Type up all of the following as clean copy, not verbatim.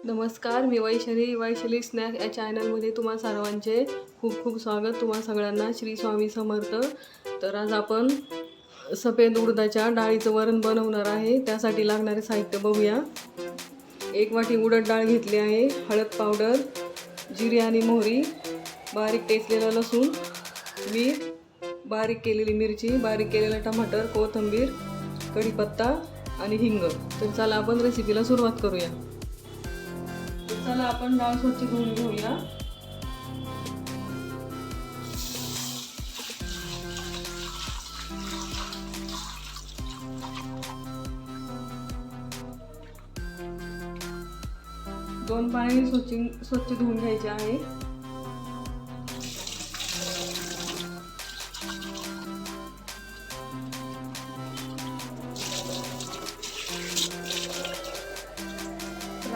नमस्कार, मी वैशाली स्नॅक या चॅनलमध्ये तुम्हा सर्वांचे खूप खूप स्वागत. तुम्हा सगळ्यांना श्री स्वामी समर्थ. तर आज आपण सफेद उडदाच्या डाळीचं वरण बनवणार आहे. त्यासाठी लागणारे साहित्य बघूया. 1 वाटी उडद डाळ घेतली आहे, हळद पावडर, जिरे आणि मोहरी, बारीक टेचलेला लसूण, मीठ, बारीक केलेली मिरची, बारीक केलेला टमाटर, कोथिंबीर, कढीपत्ता आणि हिंग. तर चला आपण रेसिपीला सुरुवात करूया. चला आपण डाळ स्वच्छ धुवून घेऊया. दोन पाण्याने स्वच्छ धुवून घ्यायचे आहे.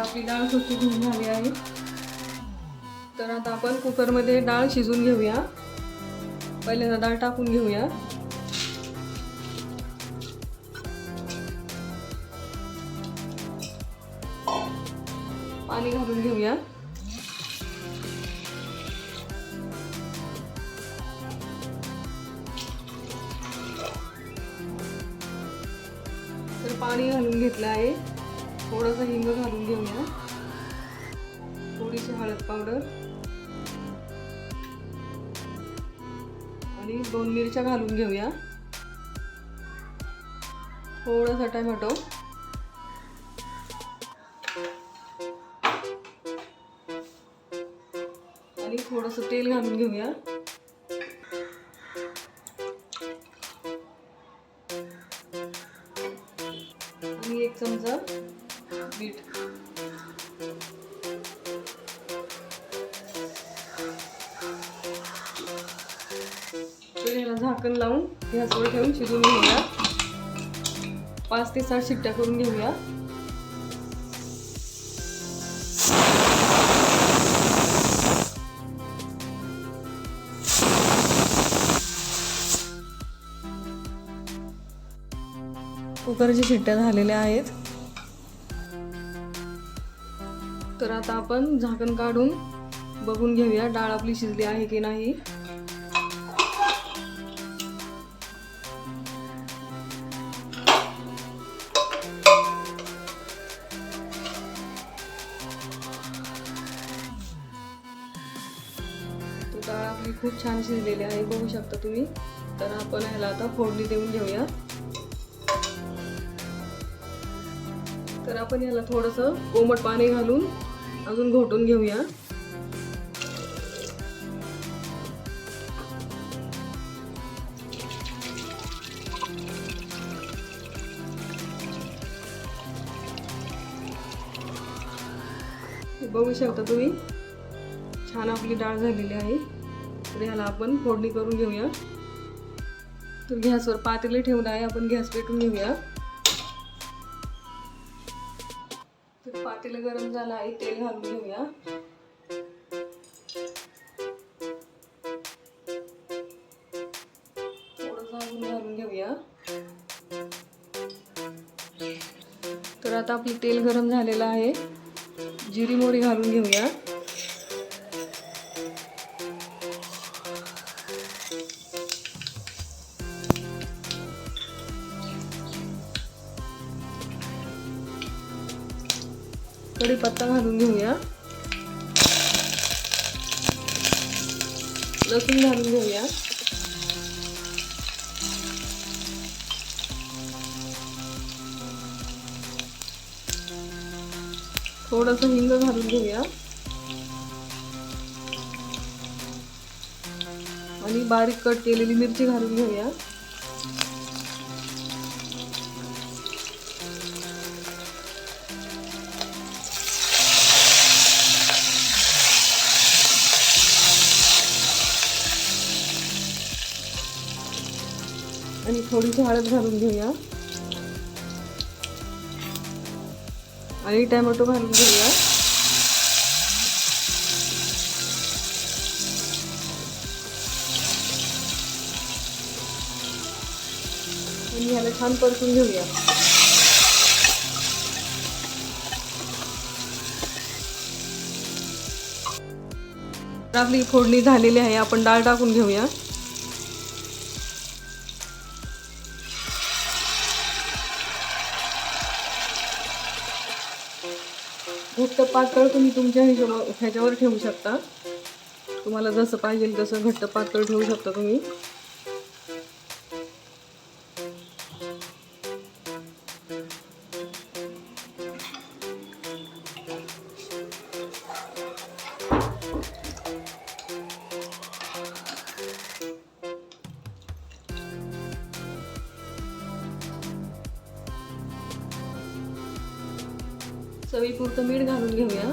आपली डाळ स्वच्छ धुवून झाली आहे. तर आता आपण कुकरमध्ये डाळ शिजवून घेऊया. पहिल्यांदा डाळ टाकून घेऊया. पाणी घालून घेऊया. तर पाणी घालून घेतलं आहे. थोडंसं हिंग घालून घेऊया. थोडीशी हळद पावडर आणि 2 मिरच्या घालून घेऊया. थोडासा टोमॅटो आणि थोडंसं तेल घालून घेऊया. आणि 1 चमचा मीठ. याला झाकण लावून गॅसवर ठेवून शिजवून घेऊया. 5 ते 7 शिट्ट्या करून घेऊया. कुकरच्या शिट्ट्या झालेल्या आहेत. तर आता आपण झाकण काढून बघून घेऊया डाळ आपली शिजली आहे की नाही. डाळ आपली खूप छान शिजलेली आहे, बघू शकता तुम्ही. तर आपण ह्याला आता फोडणी देऊन घेऊया. तर आपण ह्याला थोडंसं कोमट पाणी घालून अजून घोटून घेऊया. बघू शकता तुम्ही, छान आपली डाळ झालेली आहे. तर ह्याला आपण फोडणी करून घेऊया. तर गॅसवर पातेले ठेवून आहे, आपण गॅस पेटून घेऊया. तर पातेलं गरम झालं आहे, तेल घालून घेऊया. थोडंसं अजून घालून घेऊया. तर आता आपलं तेल गरम झालेलं आहे. जिरी मोहरी घालून घेऊया. कढीपत्ता घालून घेऊया. लसूण घालून घेऊया. थोडंसं हिंग घालून घेऊया. आणि बारीक कट केलेली मिरची घालून घेऊया. आणि थोडीशी हळद घालून घेऊया. आणि टोमॅटो घालून घेऊया. आणि याला छान परतून घेऊया. तर आपली फोडणी झालेली आहे, आपण डाळ टाकून घेऊया. घट्ट पातळ तुम्ही तुमच्या ह्याच्यावर ठेवू शकता. तुम्हाला जसं पाहिजे तसं घट्ट पातळ ठेवू शकता तुम्ही. चवीपुरतं मीठ घालून घेऊया.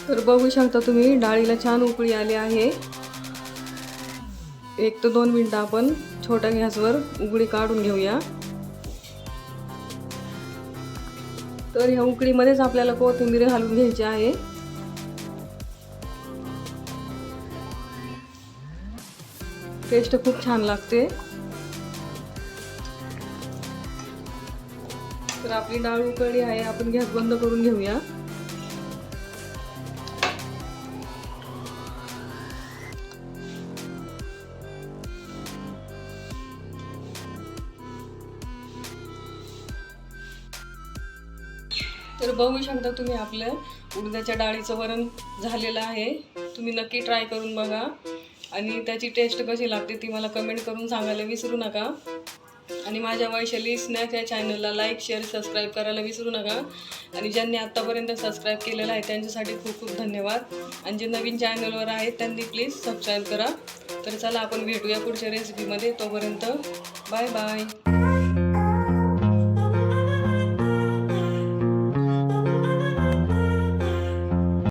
तर बघू शकता तुम्ही, डाळीला छान उकळी आली आहे. 1 ते 2 मिनिटं आपण छोट्या गॅसवर उकळी काढून घेऊया. तर ह्या उकळीमध्येच आपल्याला कोथिंबीर घालून घ्यायची आहे. टेस्ट खूप छान लागते. तर आपली डाळ उकळली आहे, आपण गॅस बंद करून घेऊया. तर बघू शकता तुम्ही, आपलं उडदाच्या डाळीचं वरण झालेलं आहे. तुम्ही नक्की ट्राय करून बघा आणि त्याची टेस्ट कशी लागते ती मला कमेंट करून सांगायला विसरू नका. आणि माझ्या वैशाली स्नॅक्स या चॅनलला लाईक, शेअर, सबस्क्राईब करायला विसरू नका. आणि ज्यांनी आत्तापर्यंत सबस्क्राईब केलेलं आहे त्यांच्यासाठी खूप खूप धन्यवाद. आणि जे नवीन चॅनलवर आहेत त्यांनी प्लीज सबस्क्राईब करा. तर चला आपण भेटूया पुढच्या रेसिपीमध्ये. तोपर्यंत बाय बाय.